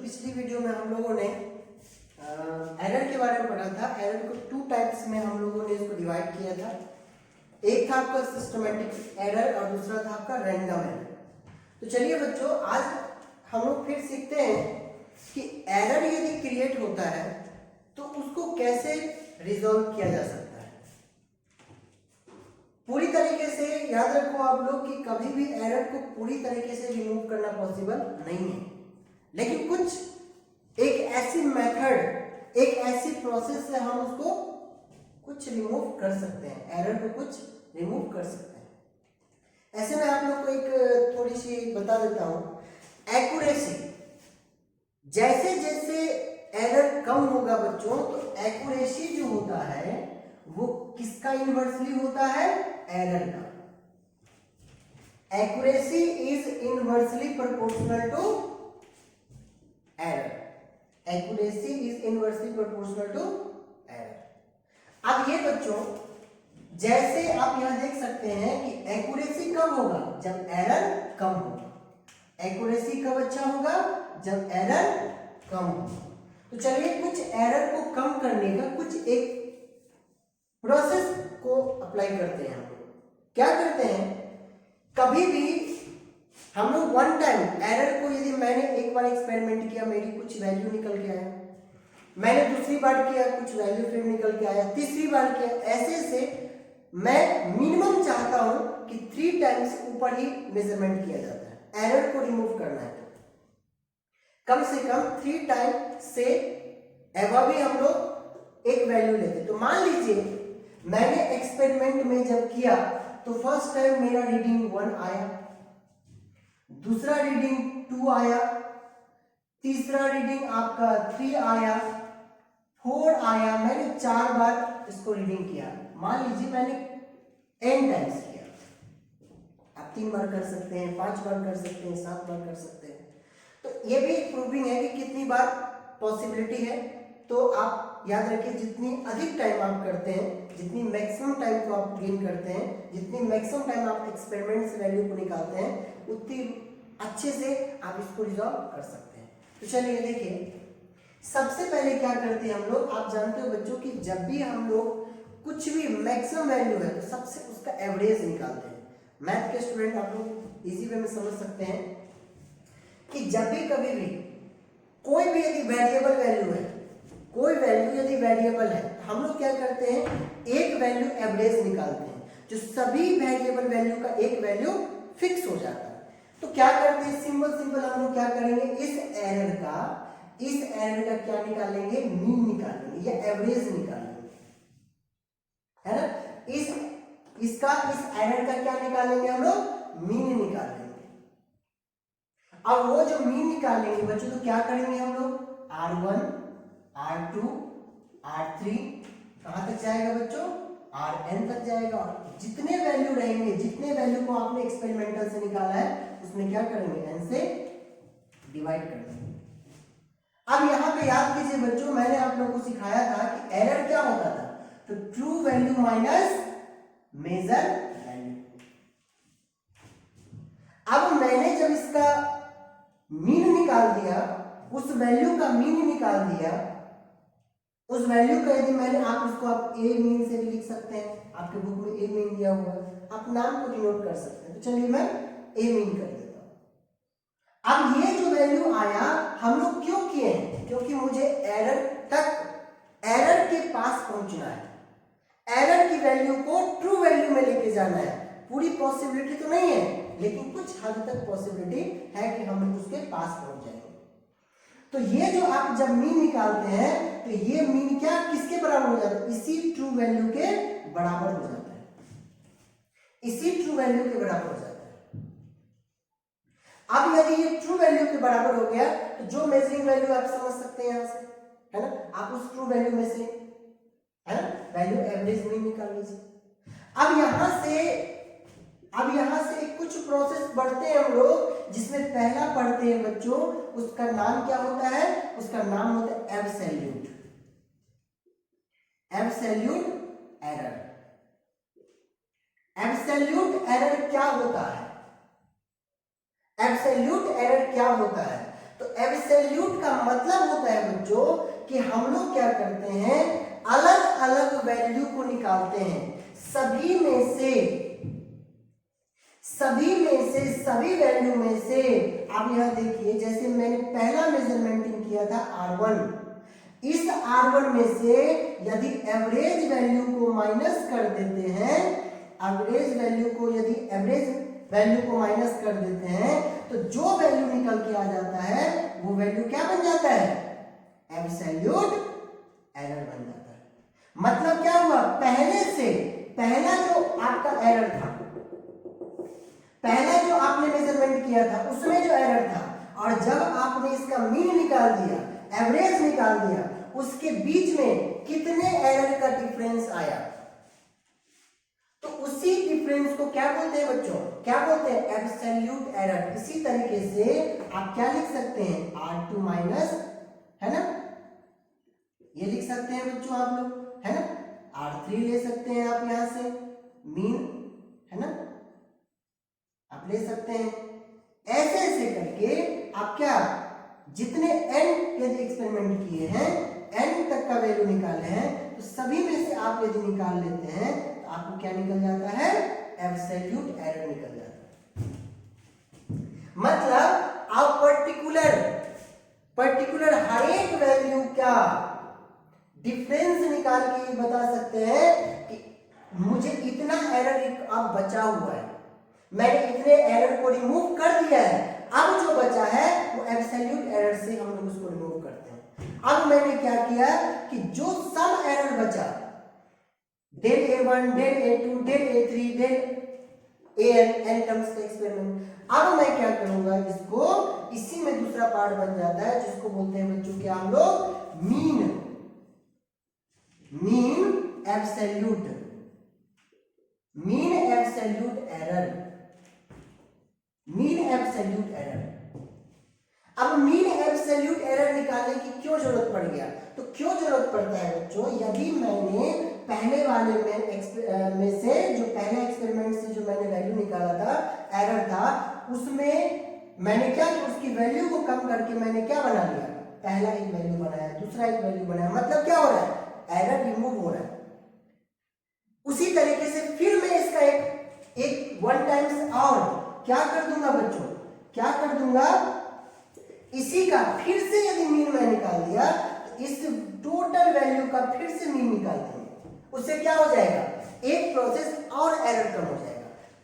पिछली वीडियो में हम लोगों ने एरर के बारे में पढ़ा था। एरर को टू टाइप्स में हम लोगों ने इसको डिवाइड किया था। एक था आपका सिस्टमेटिक एरर और दूसरा था आपका रैंडम एरर। तो चलिए बच्चों, आज हम लोग फिर सीखते हैं कि एरर यदि क्रिएट होता है तो उसको कैसे रिजॉल्व किया जा सकता है। पूरी तरीके से याद रखो आप लोग कि कभी भी एरर को पूरी तरीके से रिमूव करना पॉसिबल नहीं है, लेकिन कुछ एक ऐसी मेथड, एक ऐसी प्रोसेस से हम उसको कुछ रिमूव कर सकते हैं, एरर को कुछ रिमूव कर सकते हैं। ऐसे में आप लोग को एक थोड़ी सी बता देता हूं। एक्यूरेसी, जैसे जैसे एरर कम होगा बच्चों, तो एक्यूरेसी जो होता है वो किसका इनवर्सली होता है? एरर का। Accuracy is inversely proportional to error. Accuracy is inversely proportional to error. अब ये बच्चों, जैसे आप यहां देख सकते हैं कि एक्यूरेसी कब होगा? जब एरर कम होगा। एक्यूरेसी कब अच्छा होगा? जब एरर कम होगा। तो चलिए कुछ एरर को कम करने का कुछ एक प्रोसेस को अप्लाई करते हैं। हम लोग क्या करते हैं, कभी भी हम लोग वन टाइम एरर को, यदि मैंने एक बार एक्सपेरिमेंट किया, मेरी कुछ वैल्यू निकल के आया, मैंने दूसरी बार किया, कुछ वैल्यू फिर निकल के आया, तीसरी बार किया, ऐसे से मैं मिनिमम चाहता हूं कि 3 टाइम्स ऊपर ही मेजरमेंट किया जाता है। एरर को रिमूव करना है कम से कम 3 टाइम से एवं भी हम लोग एक वैल्यू लेते। तो मान लीजिए मैंने एक्सपेरिमेंट में जब किया तो फर्स्ट टाइम मेरा रीडिंग 1 आया, दूसरा रीडिंग 2 आया, तीसरा रीडिंग आपका 3 आया, 4 आया। मैंने 4 बार इसको रीडिंग किया। मान लीजिए मैंने n टाइम्स किया। आप 3 बार कर सकते हैं, 5 बार कर सकते हैं, 7 बार कर सकते हैं। तो ये भी प्रूविंग है कि कितनी बार पॉसिबिलिटी है। तो आप याद रखिए, जितनी अधिक टाइम आप करते हैं, जितनी मैक्सिमम टाइम को आप गेन करते हैं, जितनी मैक्सिमम टाइम आप एक्सपेरिमेंट से वैल्यू को निकालते हैं, उतनी अच्छे से आप इसको रिजॉल्व कर सकते हैं। तो चलिए देखिए, सबसे पहले क्या करते हैं हम लोग, आप जानते हो बच्चों कि जब भी हम लोग कुछ भी मैक्सिमम वैल्यू है तो सबसे उसका एवरेज निकालते हैं। मैथ के स्टूडेंट आप लोग इजी वे में समझ सकते हैं कि जब भी कभी भी कोई भी यदि वेरिएबल वैल्यू है, कोई वैल्यू यदि वेरिएबल है, हम लोग क्या करते हैं, एक वैल्यू एवरेज निकालते हैं, जो सभी वेरिएबल वैल्यू का एक वैल्यू फिक्स हो जाता है। तो क्या करते हैं, सिंपल हम लोग क्या करेंगे, इस एरर का क्या निकालेंगे? मीन निकालेंगे या एवरेज निकालेंगे, है ना। इस एरर का क्या निकालेंगे हम लोग? मीन निकालेंगे। अब वो जो मीन निकालेंगे बच्चों, तो क्या करेंगे हम लोग? R1, R2, R3 कहां तक जाएगा बच्चों? Rn तक जाएगा। जितने वैल्यू रहेंगे, जितने वैल्यू को आपने एक्सपेरिमेंटल से निकाला है, उसमें क्या करेंगे? n से डिवाइड कर देंगे। अब यहां पे याद कीजिए बच्चों, मैंने आप लोगों को सिखाया था कि एरर क्या होता था, तो true value minus measured value. अब मैंने जब इसका मीन निकाल दिया, उस वैल्यू का मीन निकाल दिया, उस वैल्यू का यदि मैंने, आप इसको आप ए मीन से भी लिख सकते हैं, आपके बुक में ए मीन दिया हुआ है, आप नाम को डिनोट कर सकते हैं। तो चलिए मैं ए मीन कर देता हूं। अब ये जो वैल्यू आया, हम लोग क्यों किए हैं? क्योंकि मुझे एरर के पास पहुंचना है, एरर की वैल्यू को ट्रू वैल्यू में लेके जाना है। पूरी पॉसिबिलिटी तो नहीं है, लेकिन कुछ हद तक पॉसिबिलिटी है कि हम उसके पास पहुंच जाएंगे। तो ये जो आप जब मीन निकालते हैं, तो ये मीन क्या किसके बराबर हो जाता है? इसी ट्रू वैल्यू के बराबर हो जाता है, इसी ट्रू वैल्यू के बराबर हो जाता है। अब यदि ये ट्रू वैल्यू के बराबर हो गया, तो जो मेजरिंग वैल्यू आप समझ सकते हैं यहां से, है ना, आप उस ट्रू वैल्यू में से, है ना, वैल्यू एवरेज मीन निकाल लीजिए। अब यहां से कुछ प्रोसेस बढ़ते हैं हम लोग, जिसमें पहला पढ़ते हैं बच्चों, उसका नाम क्या होता है? उसका नाम होता है एब्सोल्यूट एरर। एब्सोल्यूट एरर क्या होता है? एब्सोल्यूट एरर क्या होता है? तो एब्सोल्यूट का मतलब होता है बच्चों कि हम लोग क्या करते हैं, अलग अलग वैल्यू को निकालते हैं, सभी में से सभी वैल्यू में से। आप यहां देखिए, जैसे मैंने पहला मेजरमेंट किया था R1, इस R1 में से यदि एवरेज वैल्यू को माइनस कर देते हैं, एवरेज वैल्यू को माइनस कर देते हैं, तो जो वैल्यू निकल के आ जाता है वो वैल्यू क्या बन जाता है, एब्सोल्यूट एरर बन जाता है। मतलब क्या हुआ, पहला जो आपका एरर था, पहला जो आपने मेजरमेंट किया था उसमें जो एरर था, और जब आपने इसका मीन निकाल दिया, एवरेज निकाल दिया, उसके बीच में कितने एरर का डिफरेंस आया, तो उसी डिफरेंस को क्या बोलते हैं बच्चों, क्या बोलते हैं, एब्सोल्यूट एरर। इसी तरीके से आप क्या लिख सकते हैं, R2 माइनस, है ना, ये लिख सकते हैं बच्चों आप लोग, है ना, R3 ले सकते हैं आप यहां से मीन, है ना, आप ले सकते हैं। ऐसे ऐसे करके आप क्या, जितने n यदि एक्सपेरिमेंट किए हैं, n तक का वैल्यू निकाले हैं, तो सभी में से आप यदि निकाल लेते हैं तो आपको क्या निकल जाता है, एब्सोल्यूट एरर निकल जाता है। मतलब आप पर्टिकुलर हर एक वैल्यू का डिफरेंस निकाल के ये बता सकते हैं कि मुझे इतना एरर अब बचा हुआ है, मैंने इतने एरर को रिमूव कर दिया है, अब जो बचा है वो एब्सोल्यूट एरर से हम लोग उसको रिमूव करते हैं। अब मैंने क्या किया कि जो सम एरर बचा, del A1, del A2, del A3, del AN, n terms का एक्सपेरिमेंट, अब मैं क्या करूंगा, इसको इसी में दूसरा पार्ट बन जाता है जिसको बोलते हैं बच्चों क्या हम लोग, mean absolute error, mean absolute error. अब मीन एब्सोल्यूट एरर निकालने की क्यों जरूरत पड़ गया, तो क्यों जरूरत पड़ता है बच्चों, यदि मैंने पहले वाले में से जो पहले एक्सपेरिमेंट से जो मैंने वैल्यू निकाला था, एरर था, उसमें मैंने क्या किया, उसकी वैल्यू को कम करके मैंने क्या बना लिया, पहला एक वैल्यू बनाया, दूसरा एक वैल्यू बनाया, मतलब क्या हो रहा है, एरर रिमूव हो रहा है। उसी तरीके से फिर मैं इसका एक वन टाइम्स और क्या कर दूंगा बच्चों, क्या कर दूंगा, इसी का फिर से यदि मीन मैं निकाल दिया, तो इस टोटल वैल्यू का फिर से मीन निकाल देंगे, उससे क्या हो जाएगा, एक प्रोसेस और एरर कम हो जाएगा।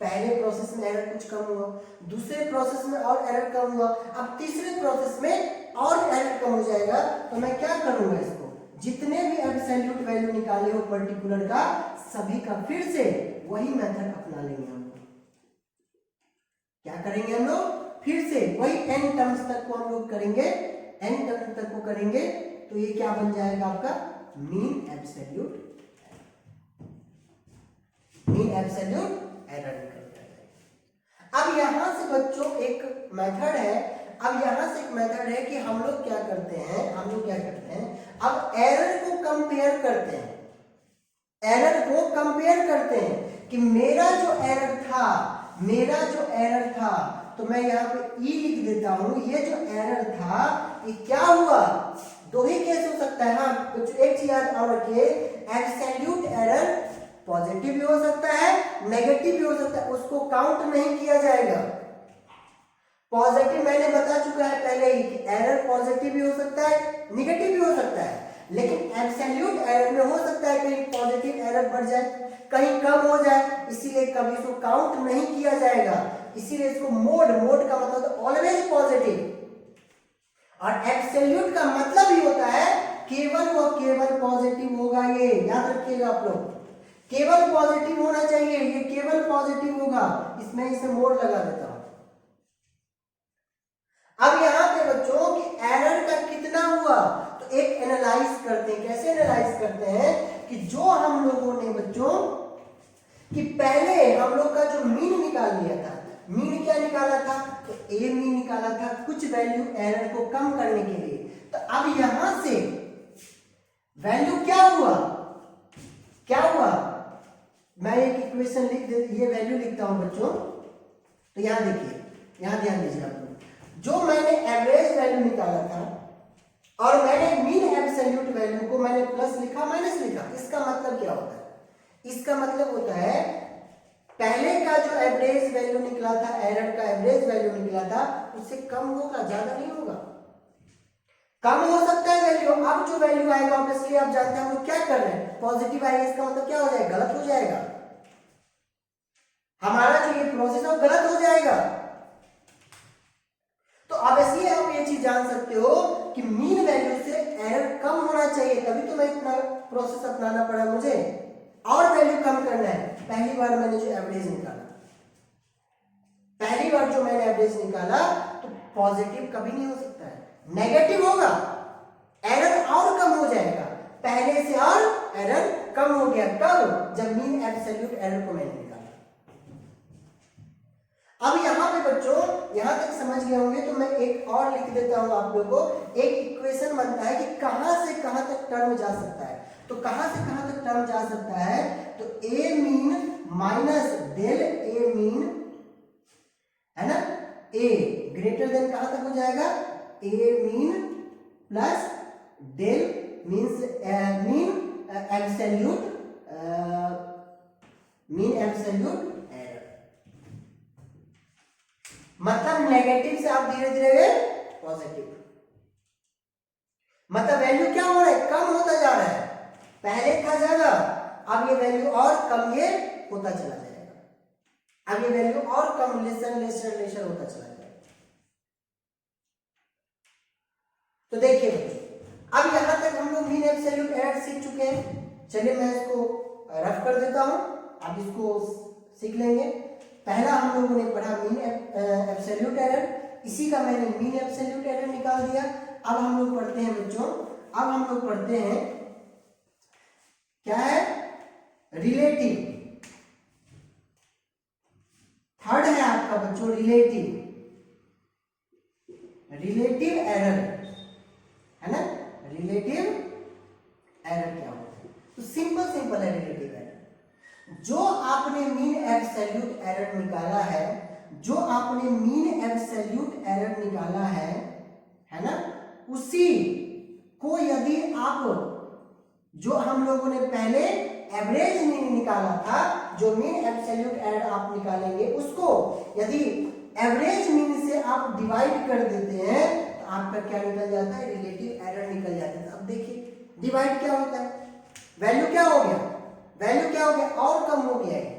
पहले प्रोसेस में एरर कुछ कम हुआ, दूसरे प्रोसेस में और एरर कम हुआ, अब तीसरे प्रोसेस में और एरर कम हो जाएगा। तो मैं क्या करूंगा, इसको जितने भी एब्सोल्यूट वैल्यू निकाले हो पर्टिकुलर का, सभी का फिर से वही मेथड अपना लेंगे हम लोग। क्या करेंगे हम लोग, फिर से वही n टर्म्स तक को हम लोग करेंगे, n टर्म्स तक को करेंगे, तो ये क्या बन जाएगा आपका, मीन एब्सोल्यूट एरर निकल जाएगा। अब यहां से बच्चों एक मेथड है, अब यहां से एक मेथड है कि हम लोग क्या करते हैं, अब एरर को कंपेयर करते हैं कि मेरा जो एरर था, तो मैं यहाँ पे ई लिख देता हूं, ये जो एरर था ये क्या हुआ, दो ही केस हो सकता है। हाँ कुछ एक चीज याद और रखिए, एब्सोल्यूट एरर पॉजिटिव भी हो सकता है, नेगेटिव भी हो सकता है, उसको काउंट नहीं किया जाएगा। पॉजिटिव मैंने बता चुका है पहले ही कि एरर पॉजिटिव भी हो सकता है, नेगेटिव भी हो सकता है, लेकिन एब्सोल्यूट एरर में हो सकता है कहीं पॉजिटिव एरर बढ़ जाए, कहीं कम हो जाए, इसीलिए कभी इसको काउंट नहीं किया जाएगा। इसीलिए इसको मोड का मतलब ऑलवेज पॉजिटिव, और एब्सोल्यूट का मतलब ही होता है केवल पॉजिटिव होगा। ये याद रखिएगा आप लोग, केवल पॉजिटिव होना चाहिए, ये केवल पॉजिटिव होगा। इसमें इसे मोड लगा देता हूं। अब यहां पे बच्चों कि एरर का कितना हुआ, तो एक एनालाइज करते हैं। कैसे एनालाइज करते हैं कि जो हम लोगों ने बच्चों कि पहले हम लोग का जो मीन निकाल लिया था, मीन क्या निकाला था, तो ए मीन निकाला था कुछ वैल्यू एरर को कम करने के लिए। तो अब यहां से वैल्यू क्या हुआ, मैं एक इक्वेशन लिख दे, ये वैल्यू लिखता हूं बच्चों। तो यहां देखिए, यहां ध्यान दीजिए आप लोग, जो मैंने एवरेज वैल्यू निकाला था और मैंने मीन एब्सोल्यूट वैल्यू को मैंने प्लस लिखा माइनस लिखा, इसका मतलब क्या होता है? इसका मतलब होता है पहले का जो एवरेज वैल्यू निकला था, एरर का एवरेज वैल्यू निकला था, उससे कम होगा, ज्यादा नहीं होगा। कम हो सकता है वैल्यू, अब जो वैल्यू आएगा ऑब्वियसली आप जानते हैं हम लोग क्या कर रहे हैं, पॉजिटिव आएगा, इसका मतलब क्या हो जाएगा? गलत हो जाएगा, हमारा जो ये प्रोसेस है वो गलत हो जाएगा। तो अब ऐसे आप ये चीज जान सकते हो कि मीन वैल्यू से एरर कम होना चाहिए, तभी तो मैं इतना प्रोसेस अपनाना पड़ा मुझे, और वैल्यू कम करना है। पहली बार मैंने जो एवरेज निकाला, पहली बार जो मैंने एवरेज निकाला, तो पॉजिटिव कभी नहीं हो सकता है, नेगेटिव होगा, एरर और कम हो जाएगा। पहले से और एरर कम हो गया, कब? जब मीन एब्सोल्यूट एरर को मैंने निकाला। अब यहां पे बच्चों, यहां तक समझ गए होंगे, तो मैं एक और लिख देता हूं आप लोगों को। एक इक्वेशन बनता है कि कहां से कहां तक टर्म जा सकता है। तो कहां से कहां तक टर्म जा सकता है? तो A mean minus del A mean, है ना, ए ग्रेटर देन कहां तक हो जाएगा? A mean plus del means mean absolute, mean absolute error. मतलब नेगेटिव से आप धीरे धीरे गए पॉजिटिव, मतलब वैल्यू क्या हो रहा है? कम होता जा रहा है। पहले था ज्यादा, अब ये वैल्यू और कम ये होता चला जाएगा। अब ये वैल्यू और कम, लेसर लेसर लेसर होता चला जाएगा। तो देखिए बच्चों, अब यहां तक हम लोग मीन एब्सोल्यूट एरर सीख चुके हैं। चलिए मैं इसको रफ कर देता हूं, आप इसको सीख लेंगे। पहला हम लोगों ने पढ़ा मीन एब्सोल्यूट एरर, इसी का मैंने मीन एब्सोल्यूट एरर निकाल दिया। अब हम लोग पढ़ते हैं बच्चों, अब हम लोग पढ़ते हैं क्या है? रिलेटिव। थर्ड है आपका बच्चों रिलेटिव, रिलेटिव एरर, है ना। रिलेटिव एरर क्या होता है? तो सिंपल सिंपल है रिलेटिव एरर। जो आपने मीन एब्सोल्यूट एरर निकाला है, जो आपने मीन एब्सोल्यूट एरर निकाला है ना, उसी को यदि आप, जो हम लोगों ने पहले एवरेज मीन निकाला था, जो मीन एब्सोल्यूट एरर आप निकालेंगे, उसको यदि एवरेज मीन से आप डिवाइड कर देते हैं, तो आपका क्या निकल जाता है? रिलेटिव एरर निकल जाता है। अब देखिए डिवाइड क्या होता है? वैल्यू क्या हो गया? वैल्यू क्या हो गया? और कम हो गया है।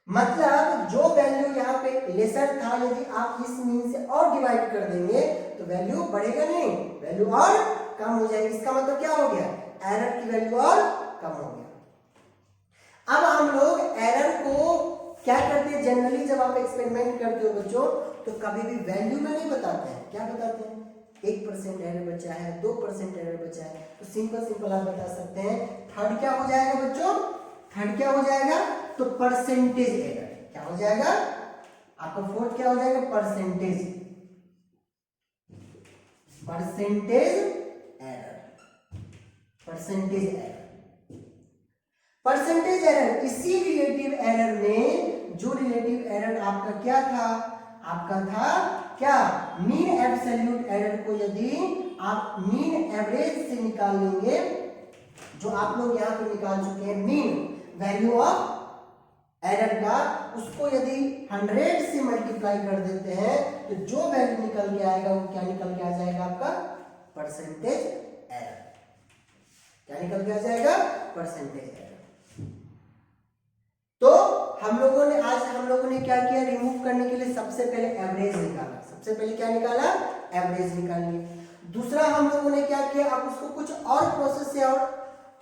मतलब जो वैल्यू यहाँ पे लेसर था, यदि आप इस मीन से और डिवाइड कर देंगे तो वैल्यू बढ़ेगा नहीं, वैल्यू और कम हो जाएगी। इसका मतलब क्या हो गया? एरर की वैल्यू और कम हो गया। अब हम लोग एरर को क्या करते हैं? जनरली जब आप एक्सपेरिमेंट करते हो बच्चों, तो कभी भी वैल्यू में नहीं बताते हैं। क्या बताते हैं? 1% एरर बचा है, 2% एरर बचा है। तो सिंपल सिंपल आप बता सकते हैं, थर्ड क्या हो जाएगा बच्चों? थर्ड क्या हो जाएगा? तो परसेंटेज एरर। क्या हो जाएगा आपका? फोर्थ क्या हो जाएगा? Percentage, percentage error, percentage error. Percentage error, इसी रिलेटिव एरर में, जो रिलेटिव एरर आपका क्या था? आपका था क्या? मीन एब्सोल्यूट एरर को यदि आप मीन एवरेज से निकाल लेंगे, जो आप लोग यहां पे निकाल चुके हैं मीन वैल्यू ऑफ एरर का, उसको यदि 100 से मल्टीप्लाई कर देते हैं, तो जो वैल्यू निकल के आएगा वो क्या निकल के आ जाएगा? आपका परसेंटेज एरर। क्या निकल के आ जाएगा? Percentage error. तो हम लोगों ने क्या किया? रिमूव करने के लिए सबसे पहले एवरेज निकाला। सबसे पहले क्या निकाला? एवरेज निकाल लिया। दूसरा हम लोगों ने क्या किया? अब उसको कुछ और प्रोसेस से, और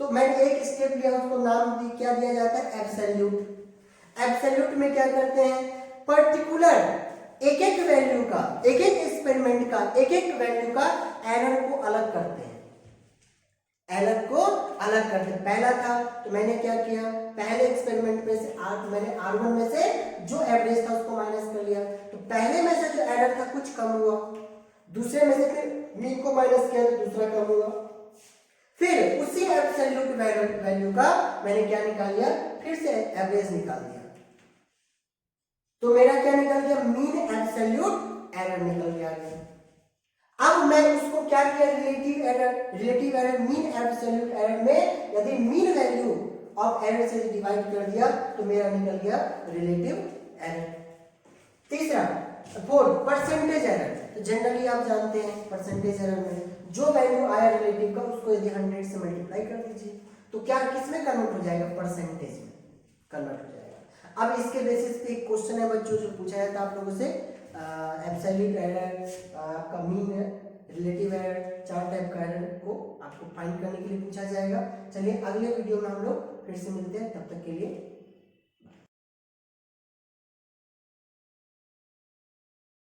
तो मैंने एक स्टेप लिया, उसको नाम क्या दिया जाता है? एब्सोल्यूट। एब्सोल्यूट में क्या करते हैं? पर्टिकुलर एक एक वैल्यू का, एक एक एक्सपेरिमेंट का, एक एक वैल्यू का एरर को अलग करते हैं, एरर को अलग करते हैं। पहला था तो मैंने क्या किया? पहले एक्सपेरिमेंट में से मैंने R1 में से जो एवरेज था उसको माइनस कर लिया, तो पहले में से जो एरर था कुछ कम हुआ, दूसरे में से फिर मीन को माइनस किया तो दूसरा कम हुआ, फिर उसी एब्सोल्यूट वैल्यू का मैंने क्या निकाल लिया? फिर से एवरेज निकाल दिया। तो मेरा क्या निकल गया? मीन एब्सोल्यूट एरर एरर निकल के आ गया। अब मैं उसको क्या किया, relative error mean absolute error में यदि मीन वैल्यू ऑफ एरर से डिवाइड कर दिया तो मेरा निकल गया रिलेटिव एरर। तीसरा फोर्थ परसेंटेज एरर। तो जनरली आप जानते हैं परसेंटेज एरर में जो वैल्यू आया रिलेटिव का उसको यदि 100 से मल्टीप्लाई कर दीजिए तो क्या किसमें कन्वर्ट हो जाएगा, परसेंटेज में कन्वर्ट हो जाएगा। अब इसके बेसिस पे एक क्वेश्चन है बच्चों जो पूछा जाता है आप लोगों से, एब्सोल्यूट एरर, आपका मीन रिलेटिव एरर, 4 टाइप का एरर को आपको फाइंड करने के लिए पूछा जाएगा। चलिए अगले वीडियो में हम लोग फिर से मिलते हैं, तब तक के लिए